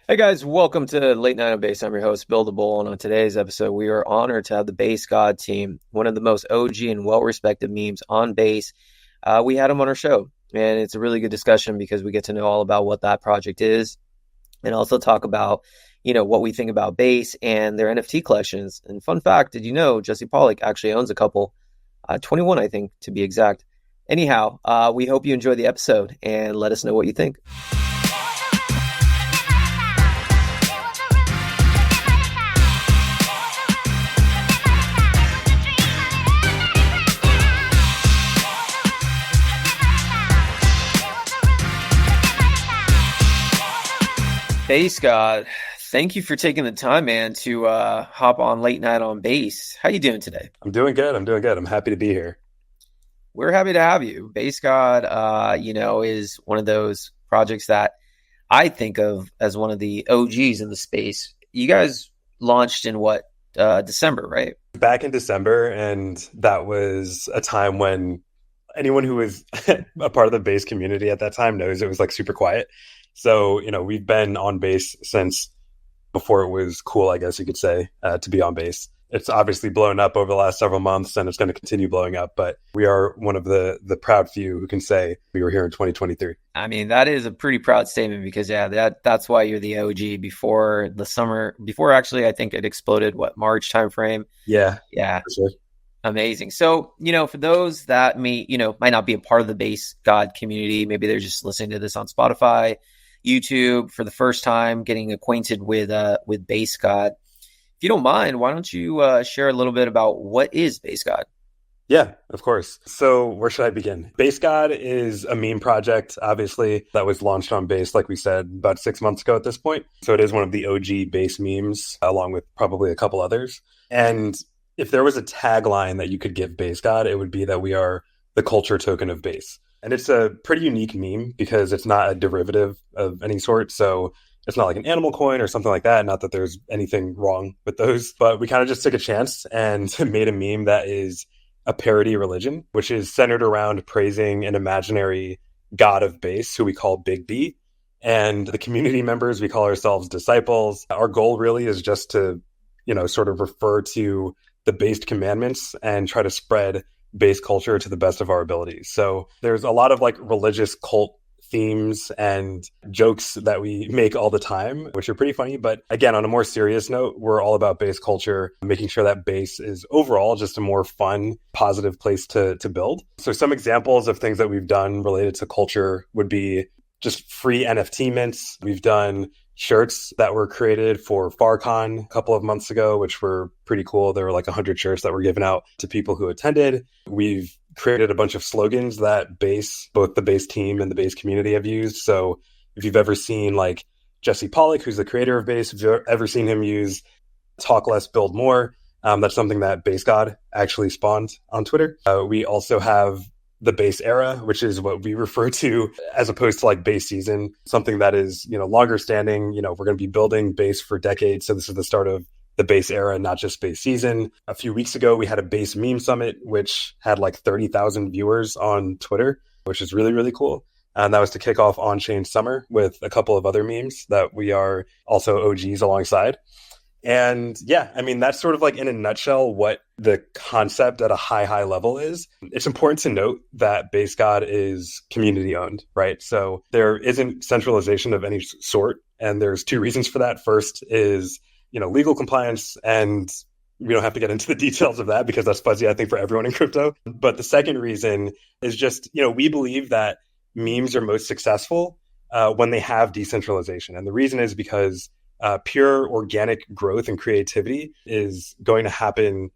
Hey guys, welcome to Late Night on Base. I'm your host, Bill DeBull, and on today's episode, we are honored to have the Base God team, one of the most OG and well-respected memes on base. We had them on our show, and it's a really good discussion because we get to know all about what that project is, and also talk about, what we think about base and their NFT collections. And fun fact, did you know Jesse Pollock actually owns a couple, 21, I think, to be exact. Anyhow, we hope you enjoy the episode and let us know what you think. Base God, thank you for taking the time, man, to hop on Late Night on Base. How you doing today? I'm doing good. I'm happy to be here. We're happy to have you. Base God, is one of those projects that I think of as one of the OGs in the space. You guys launched in December, right? Back in December, and that was a time when anyone who was a part of the base community at that time knows it was like super quiet. So, we've been on base since before it was cool, I guess you could say, to be on base. It's obviously blown up over the last several months and it's going to continue blowing up. But we are one of the proud few who can say we were here in 2023. I mean, that is a pretty proud statement because, that's why you're the OG before the summer, before actually, I think it exploded, March timeframe? Yeah. Yeah. For sure. Amazing. So, for those that might not be a part of the Base God community, maybe they're just listening to this on Spotify, YouTube for the first time, getting acquainted with Base God. If you don't mind, why don't you share a little bit about what is Base God? Yeah, of course. So where should I begin? Base God is a meme project, obviously, that was launched on Base, like we said, about 6 months ago at this point. So it is one of the OG Base memes, along with probably a couple others. And if there was a tagline that you could give Base God, it would be that we are the culture token of Base. And it's a pretty unique meme because it's not a derivative of any sort. So it's not like an animal coin or something like that. Not that there's anything wrong with those, but we kind of just took a chance and made a meme that is a parody religion, which is centered around praising an imaginary god of base who we call Big B. And the community members, we call ourselves disciples. Our goal really is just to, sort of refer to the based commandments and try to spread base culture to the best of our abilities. So there's a lot of like religious cult themes and jokes that we make all the time, which are pretty funny. But again, on a more serious note, we're all about base culture, making sure that base is overall just a more fun, positive place to build. So some examples of things that we've done related to culture would be just free NFT mints. We've done shirts that were created for FarCon a couple of months ago, which were pretty cool. There were like 100 shirts that were given out to people who attended. We've created a bunch of slogans that both the base team and the base community have used. So if you've ever seen like Jesse Pollock, who's the creator of base, if you've ever seen him use talk less, build more, that's something that Base God actually spawned on Twitter. We also have the base era, which is what we refer to as opposed to like base season, something that is, longer standing. We're going to be building base for decades. So this is the start of the base era, not just base season. A few weeks ago, we had a base meme summit, which had like 30,000 viewers on Twitter, which is really, really cool. And that was to kick off On-Chain Summer with a couple of other memes that we are also OGs alongside. And yeah, I mean, that's sort of like in a nutshell what the concept at a high level is. It's important to note that Base God is community owned, right? So there isn't centralization of any sort. And there's two reasons for that. First is, legal compliance, and we don't have to get into the details of that because that's fuzzy, I think, for everyone in crypto. But the second reason is just, we believe that memes are most successful when they have decentralization. And the reason is because pure organic growth and creativity is going to happen,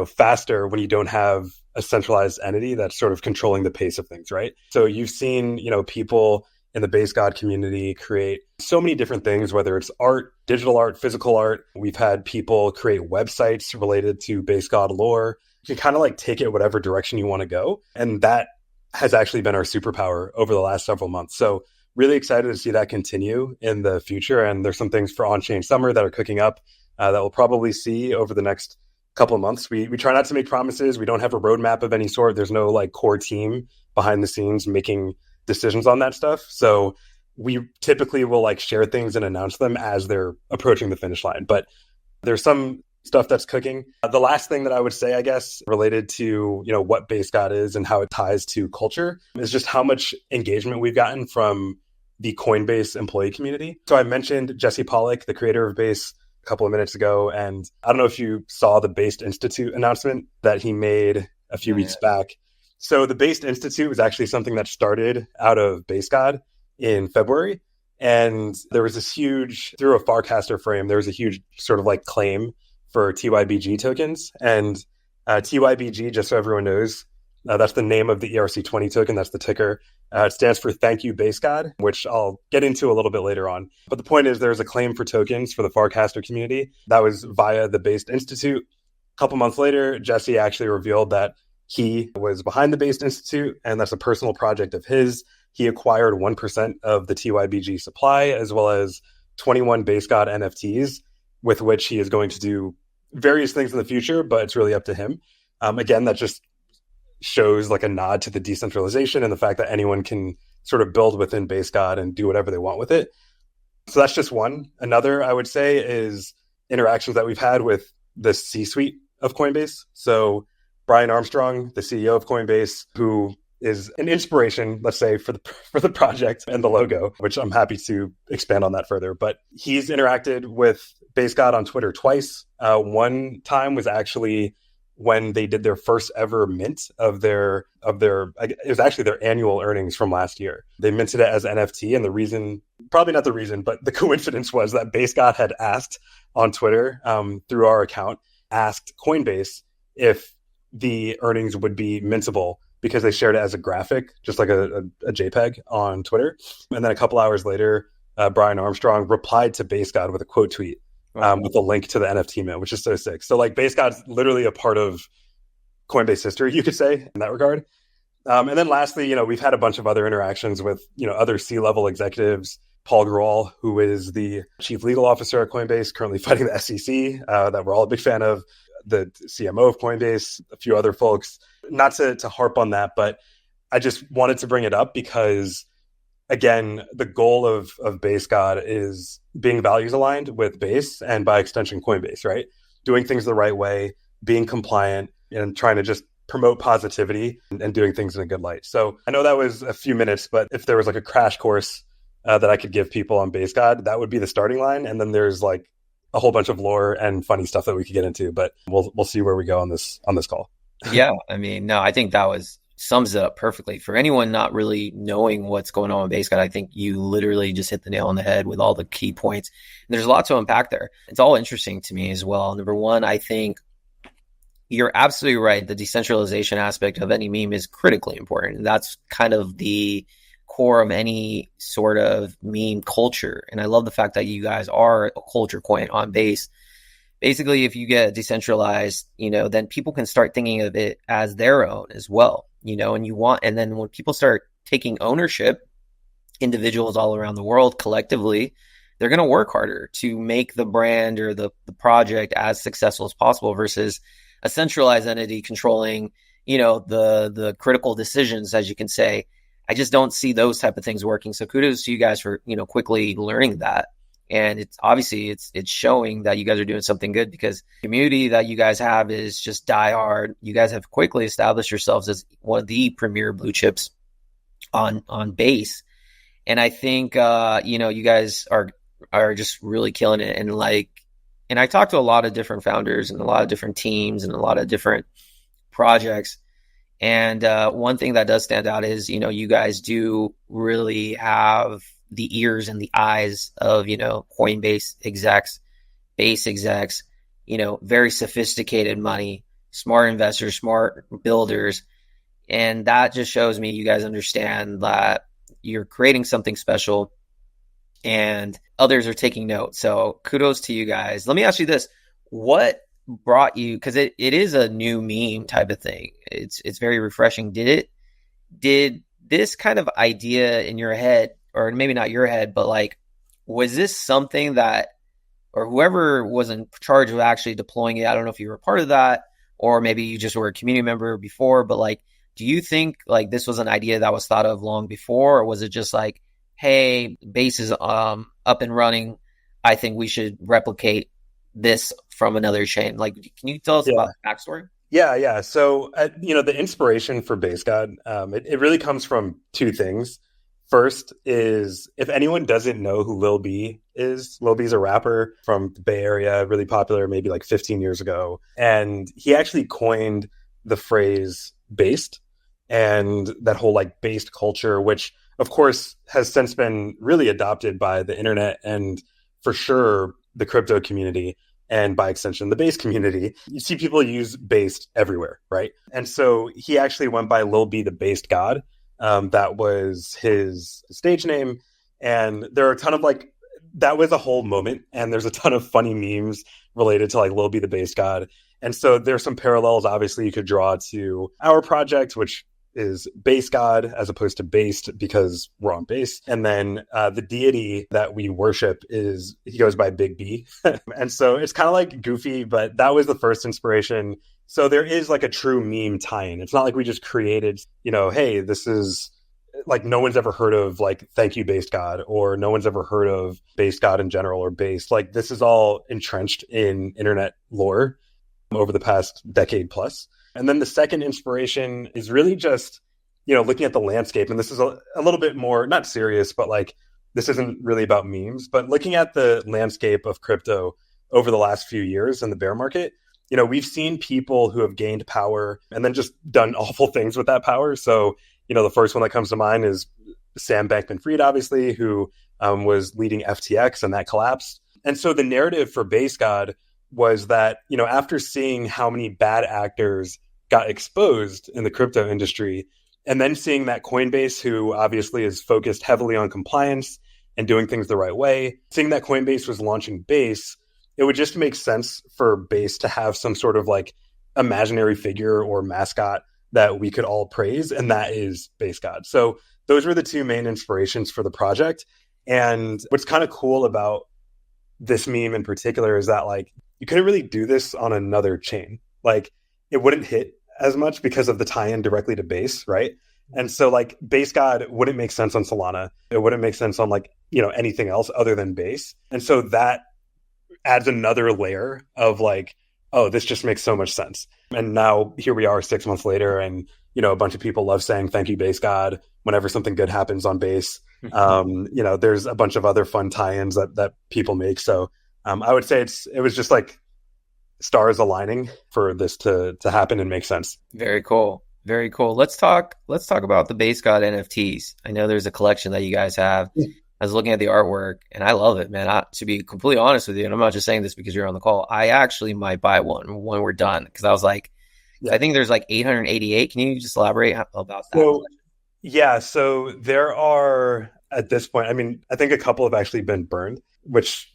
faster when you don't have a centralized entity that's sort of controlling the pace of things, right? So you've seen, people in the Base God community create so many different things, whether it's art, digital art, physical art. We've had people create websites related to Base God lore. You can kind of like take it whatever direction you want to go. And that has actually been our superpower over the last several months. So really excited to see that continue in the future. And there's some things for On-Chain Summer that are cooking up that we'll probably see over the next couple of months. We try not to make promises. We don't have a roadmap of any sort. There's no like core team behind the scenes making decisions on that stuff. So we typically will like share things and announce them as they're approaching the finish line. But there's some stuff that's cooking. The last thing that I would say, I guess, related to, what Base God is and how it ties to culture is just how much engagement we've gotten from the Coinbase employee community. So I mentioned Jesse Pollock, the creator of Base, a couple of minutes ago. And I don't know if you saw the Based Institute announcement that he made a few weeks back. So the Based Institute was actually something that started out of Base God in February. And there was this huge, through a Farcaster frame, there was a huge sort of like claim for TYBG tokens. And TYBG, just so everyone knows, that's the name of the ERC20 token. That's the ticker. It stands for Thank You Base God, which I'll get into a little bit later on. But the point is there's a claim for tokens for the Farcaster community. That was via the Based Institute. A couple months later, Jesse actually revealed that he was behind the Based Institute, and that's a personal project of his. He acquired 1% of the TYBG supply, as well as 21 Base God NFTs, with which he is going to do various things in the future, but it's really up to him. Again, that just shows like a nod to the decentralization and the fact that anyone can sort of build within Base God and do whatever they want with it. So that's just one. Another, I would say, is interactions that we've had with the C-suite of Coinbase. So Brian Armstrong, the CEO of Coinbase, who is an inspiration, let's say, for the project and the logo, which I'm happy to expand on that further. But he's interacted with Base God on Twitter twice. One time was actually when they did their first ever mint of their it was actually their annual earnings from last year. They minted it as NFT, and the reason, probably not the reason, but the coincidence was that Base God had asked on Twitter through our account, asked Coinbase if the earnings would be mintable, because they shared it as a graphic, just like a JPEG on Twitter. And then a couple hours later, Brian Armstrong replied to Base God with a quote tweet with a link to the NFT mint, which is so sick. So like Base God's literally a part of Coinbase history, you could say, in that regard. And then lastly, we've had a bunch of other interactions with, other C-level executives. Paul Grewal, who is the chief legal officer at Coinbase, currently fighting the SEC, that we're all a big fan of, the CMO of Coinbase, a few other folks. Not to harp on that, but I just wanted to bring it up because, again, the goal of Base God is being values aligned with Base and by extension Coinbase, right? Doing things the right way, being compliant, and trying to just promote positivity and doing things in a good light. So I know that was a few minutes, but if there was like a crash course that I could give people on Base God, that would be the starting line. And then there's like a whole bunch of lore and funny stuff that we could get into, but we'll see where we go on this call. Yeah, I mean, no, I think that sums it up perfectly. For anyone not really knowing what's going on with Base God, I think you literally just hit the nail on the head with all the key points. And there's a lot to unpack there. It's all interesting to me as well. Number one, I think you're absolutely right. The decentralization aspect of any meme is critically important. That's kind of the core of any sort of meme culture. And I love the fact that you guys are a culture coin on Base. Basically, if you get decentralized, then people can start thinking of it as their own as well, and then when people start taking ownership, individuals all around the world collectively, they're going to work harder to make the brand or the project as successful as possible versus a centralized entity controlling, the critical decisions, as you can say. I just don't see those type of things working. So kudos to you guys for, quickly learning that. And it's obviously it's showing that you guys are doing something good, because the community that you guys have is just diehard. You guys have quickly established yourselves as one of the premier blue chips on Base. And I think, you guys are just really killing it. And I talked to a lot of different founders and a lot of different teams and a lot of different projects. And one thing that does stand out is, you guys do really have the ears and the eyes of, Coinbase execs, Base execs, very sophisticated money, smart investors, smart builders. And that just shows me you guys understand that you're creating something special and others are taking note. So kudos to you guys. Let me ask you this. What brought you, because it is a new meme type of thing. It's very refreshing. Did this kind of idea in your head, or maybe not your head, but like, was this something that, or whoever was in charge of actually deploying it, I don't know if you were a part of that, or maybe you just were a community member before, but like, do you think like this was an idea that was thought of long before, or was it just like, hey, base is up and running. I think we should replicate this from another chain. Like, can you tell us Yeah. about the backstory? Yeah. So, the inspiration for Base God, it really comes from two things. First is, if anyone doesn't know who Lil B is, Lil B is a rapper from the Bay Area, really popular maybe like 15 years ago. And he actually coined the phrase based and that whole like based culture, which of course has since been really adopted by the internet and for sure the crypto community and by extension the base community. You see people use based everywhere, right? And so he actually went by Lil B the Based God. That was his stage name. And there are a ton of like, that was a whole moment. And there's a ton of funny memes related to like Lil B the Based God. And so there's some parallels, obviously, you could draw to our project, which is Base God as opposed to based because we're on base. And then the deity that we worship he goes by Big B. And so it's kind of like goofy, but that was the first inspiration. So there is like a true meme tie-in. It's not like we just created, hey, this is like no one's ever heard of like thank you Based God, or no one's ever heard of Based God in general or based. Like this is all entrenched in internet lore over the past decade plus. And then the second inspiration is really just, looking at the landscape. And this is a little bit more, not serious, but like, this isn't really about memes, but looking at the landscape of crypto over the last few years in the bear market, we've seen people who have gained power and then just done awful things with that power. So, the first one that comes to mind is Sam Bankman-Fried, obviously, who was leading FTX and that collapsed. And so the narrative for Base God was that, after seeing how many bad actors got exposed in the crypto industry, and then seeing that Coinbase, who obviously is focused heavily on compliance and doing things the right way, seeing that Coinbase was launching Base, it would just make sense for Base to have some sort of like imaginary figure or mascot that we could all praise, and that is Base God. So those were the two main inspirations for the project. And what's kind of cool about this meme in particular is that like you couldn't really do this on another chain. Like it wouldn't hit as much because of the tie-in directly to Base, right? And so like Base God wouldn't make sense on Solana. It wouldn't make sense on like, anything else other than Base. And so that adds another layer of like, oh, this just makes so much sense. And now here we are 6 months later, and a bunch of people love saying thank you Base God whenever something good happens on Base. There's a bunch of other fun tie-ins that people make. So I would say it was just like stars aligning for this to happen and make sense. Very cool. Very cool. Let's talk about the Base God NFTs. I know there's a collection that you guys have. I was looking at the artwork and I love it, man. To be completely honest with you, and I'm not just saying this because you're on the call, I actually might buy one when we're done, because I was like, I think there's like 888. Can you just elaborate about that? So there are, at this point, I mean, I think a couple have actually been burned, which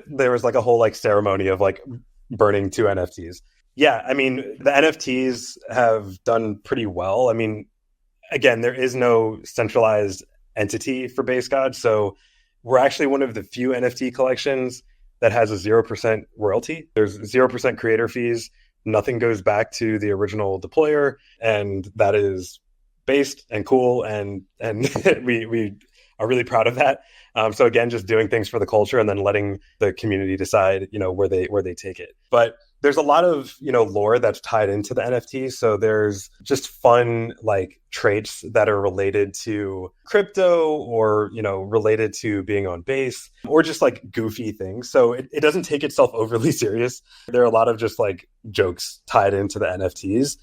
there was like a whole like ceremony of like burning 2 NFTs. Yeah, I mean, the NFTs have done pretty well. I mean, again, there is no centralized entity for Base God. So we're actually one of the few NFT collections that has a 0% royalty. There's 0% creator fees. Nothing goes back to the original deployer. And that is based and cool. And we are really proud of that. So again, just doing things for the culture and then letting the community decide, where they take it. But there's a lot of, lore that's tied into the NFT. So there's just fun like traits that are related to crypto or, related to being on Base, or just like goofy things. So it doesn't take itself overly serious. There are a lot of just like jokes tied into the NFTs.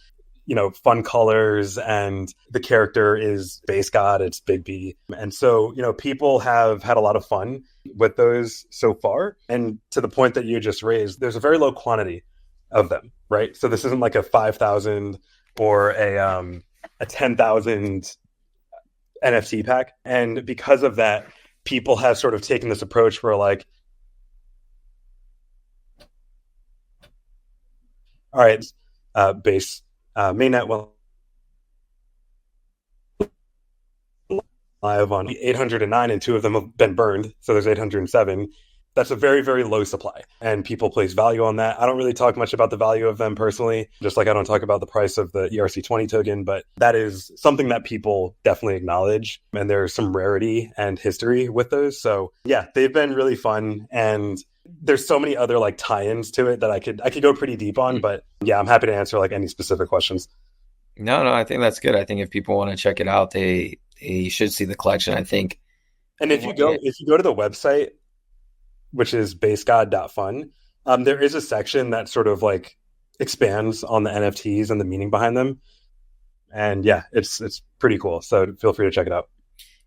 Fun colors, and the character is Base God, it's Big B. And so, people have had a lot of fun with those so far. And to the point that you just raised, there's a very low quantity of them, right? So this isn't like a 5,000 or a 10,000 NFT pack. And because of that, people have sort of taken this approach where like, all right, Base mainnet will live on 809, and 2 of them have been burned. So there's 807. that's a very, very low supply, and people place value on that. I don't really talk much about the value of them personally, just like I don't talk about the price of the ERC20 token, but that is something that people definitely acknowledge. And there's some rarity and history with those. So yeah, they've been really fun. And there's so many other like tie-ins to it that I could go pretty deep on, but yeah, I'm happy to answer like any specific questions. No, I think that's good. I think if people want to check it out, they should see the collection. I think. And if you go to the website, which is basegod.fun, there is a section that sort of like expands on the NFTs and the meaning behind them. And yeah, it's pretty cool. So feel free to check it out.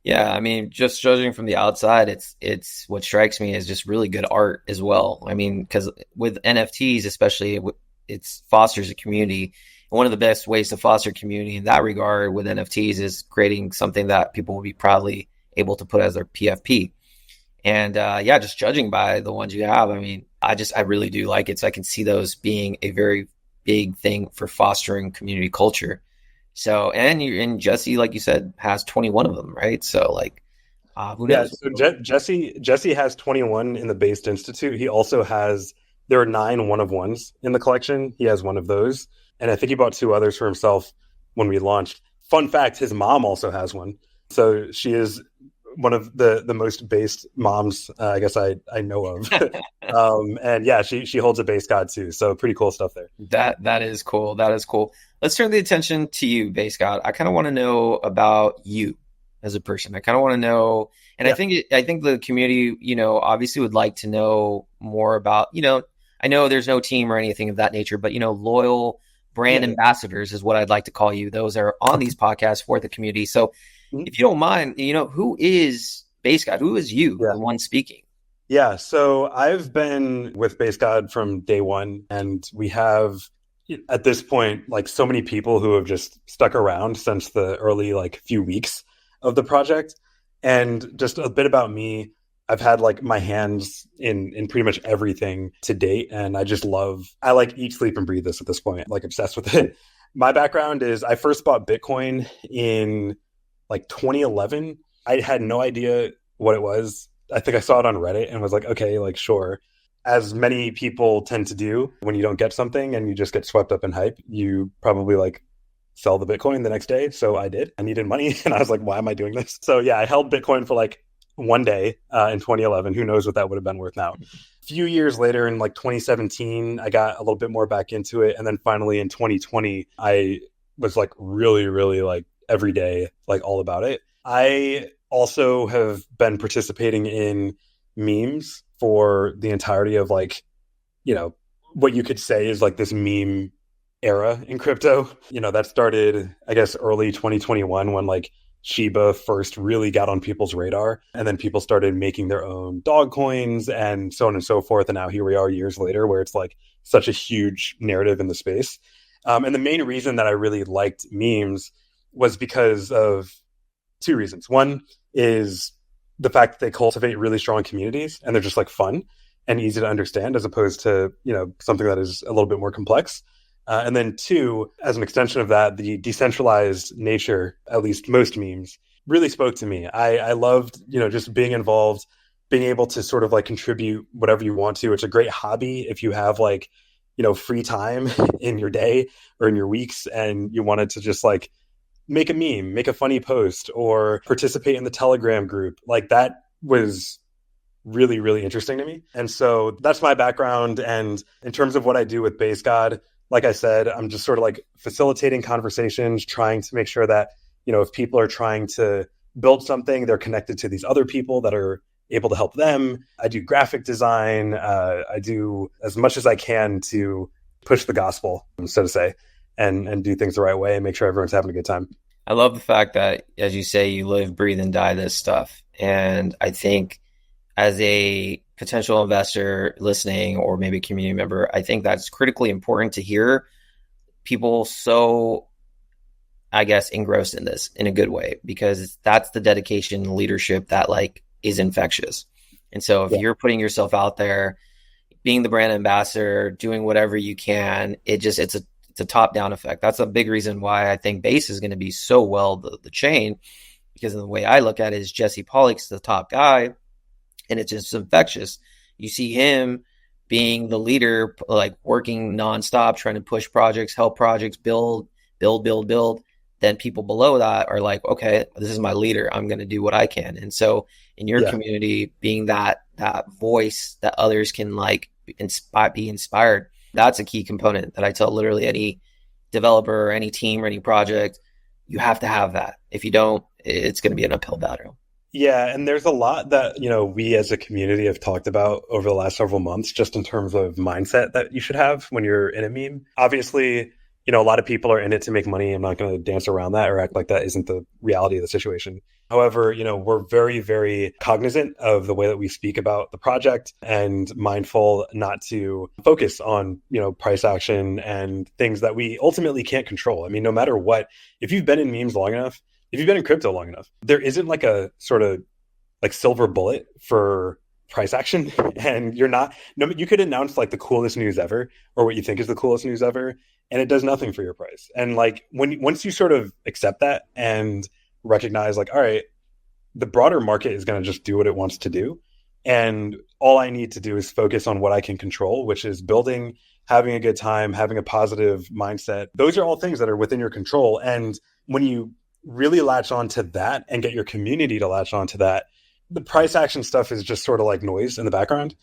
Yeah, I mean, just judging from the outside, it's what strikes me as just really good art as well. I mean, because with NFTs, especially, it fosters a community. One of the best ways to foster community in that regard with NFTs is creating something that people will be proudly able to put as their PFP. And yeah, just judging by the ones you have, I mean, I really do like it. So I can see those being a very big thing for fostering community culture. So, and Jesse, like you said, has 21 of them, right? So like, who knows? Yeah, so Jesse has 21 in the Based Institute. He also has, there are 9 one-of-ones in the collection. He has one of those. And I think he bought 2 others for himself when we launched. Fun fact, his mom also has one. So she is one of the most based moms I guess I know of. And yeah, she holds a Base God too. So pretty cool stuff there. That is cool. That is cool. Let's turn the attention to you, Base God. I kind of want to know about you as a person. I kind of want to know, and yeah. I think the community, obviously would like to know more about, I know there's no team or anything of that nature, but loyal brand ambassadors is what I'd like to call you. Those are on these podcasts for the community. So if you don't mind, who is Base God? Who is you, the one speaking? Yeah, so I've been with Base God from day one, and we have, at this point, like so many people who have just stuck around since the early few weeks of the project. And just a bit about me, I've had my hands in pretty much everything to date, and I eat, sleep, and breathe this at this point, obsessed with it. My background is I first bought Bitcoin in 2011. I had no idea what it was. I think I saw it on Reddit and was like, okay, sure. As many people tend to do when you don't get something and you just get swept up in hype, you probably sell the Bitcoin the next day. So I did. I needed money and I was like, why am I doing this? So yeah, I held Bitcoin for one day in 2011. Who knows what that would have been worth now. A few years later in 2017, I got a little bit more back into it. And then finally in 2020, I was really, really every day, all about it. I also have been participating in memes for the entirety of what you could say is this meme era in crypto. That started, I guess, early 2021 when Shiba first really got on people's radar, and then people started making their own dog coins and so on and so forth. And now here we are years later where it's such a huge narrative in the space. And the main reason that I really liked memes was because of 2 reasons. One is the fact that they cultivate really strong communities and they're just fun and easy to understand as opposed to, something that is a little bit more complex. And then 2, as an extension of that, the decentralized nature, at least most memes, really spoke to me. I loved, just being involved, being able to sort of contribute whatever you want to. It's a great hobby if you have free time in your day or in your weeks and you wanted to just make a meme, make a funny post, or participate in the Telegram group. That was really, really interesting to me. And so that's my background. And in terms of what I do with Base God, like I said, I'm just sort of facilitating conversations, trying to make sure that, if people are trying to build something, they're connected to these other people that are able to help them. I do graphic design. I do as much as I can to push the gospel, so to say, and do things the right way and make sure everyone's having a good time. I love the fact that, as you say, you live, breathe, and die this stuff. And I think as a potential investor listening or maybe a community member, I think that's critically important to hear people so, I guess, engrossed in this in a good way, because that's the dedication, leadership that is infectious. And so if you're putting yourself out there, being the brand ambassador, doing whatever you can, it's a top-down effect. That's a big reason why I think Base is going to be so well the chain, because of the way I look at it is Jesse Pollock's the top guy, and it's just infectious. you see him being the leader, like working nonstop, trying to push projects, help projects, build, then people below that are like, okay, this is my leader. I'm going to do what I can. And so in your community, being that voice that others can like be inspired, that's a key component that I tell literally any developer or any team or any project, you have to have that. If you don't, it's going to be an uphill battle. Yeah, and there's a lot that, we as a community have talked about over the last several months, just in terms of mindset that you should have when you're in a meme. Obviously, a lot of people are in it to make money. I'm not going to dance around that or act like that isn't the reality of the situation. However, we're very, very cognizant of the way that we speak about the project and mindful not to focus on, price action and things that we ultimately can't control. I mean, no matter what, if you've been in memes long enough, if you've been in crypto long enough, there isn't like a sort of like silver bullet for price action. And you could announce like the coolest news ever or what you think is the coolest news ever, and it does nothing for your price. And like once you sort of accept that and recognize like, all right, the broader market is going to just do what it wants to do. And all I need to do is focus on what I can control, which is building, having a good time, having a positive mindset. Those are all things that are within your control. And when you really latch on to that and get your community to latch on to that, the price action stuff is just sort of like noise in the background,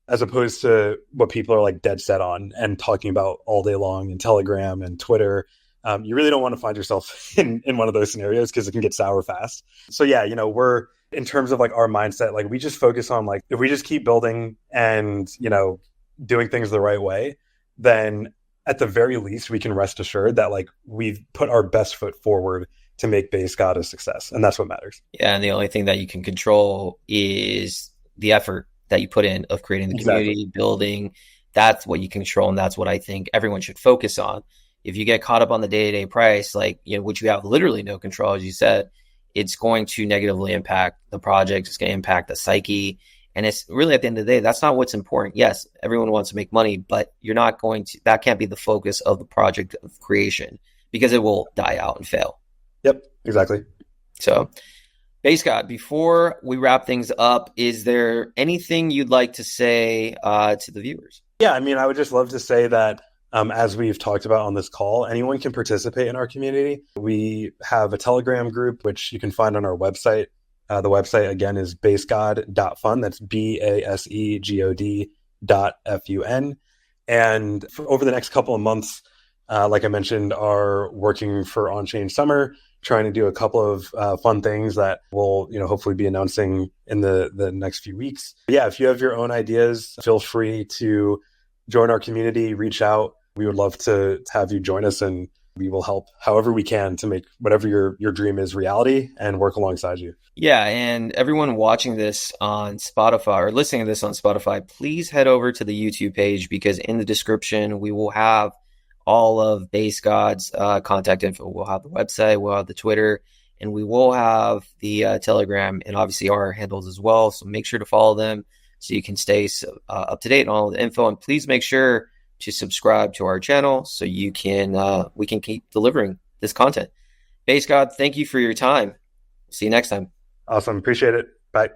as opposed to what people are like dead set on and talking about all day long in Telegram and Twitter. You really don't want to find yourself in one of those scenarios because it can get sour fast. So yeah, we're, in terms of like our mindset, like we just focus on like, if we just keep building and, doing things the right way, then at the very least, we can rest assured that like we've put our best foot forward to make Base God a success. And that's what matters. Yeah. And the only thing that you can control is the effort that you put in of creating the community, building. That's what you control. And that's what I think everyone should focus on. If you get caught up on the day-to-day price, like, which you have literally no control, as you said, it's going to negatively impact the project. It's going to impact the psyche. And it's really, at the end of the day, that's not what's important. Yes, everyone wants to make money, but that can't be the focus of the project of creation, because it will die out and fail. Yep, exactly. So, Base God, before we wrap things up, is there anything you'd like to say to the viewers? Yeah, I mean, I would just love to say that as we've talked about on this call, anyone can participate in our community. We have a Telegram group, which you can find on our website. The website, again, is basegod.fun. That's BASEGOD.FUN. And over the next couple of months, like I mentioned, are working for On-Chain Summer, trying to do a couple of fun things that we'll hopefully be announcing in the next few weeks. But yeah, if you have your own ideas, feel free to join our community, reach out. We would love to have you join us, and we will help however we can to make whatever your dream is reality and work alongside you. Yeah, and everyone watching this on Spotify or listening to this on Spotify, please head over to the YouTube page, because in the description, we will have all of Base God's contact info. We'll have the website, we'll have the Twitter, and we will have the Telegram, and obviously our handles as well. So make sure to follow them so you can stay up to date on all the info. And please make sure to subscribe to our channel so you can we can keep delivering this content. Base God, thank you for your time. See you next time. Awesome. Appreciate it. Bye.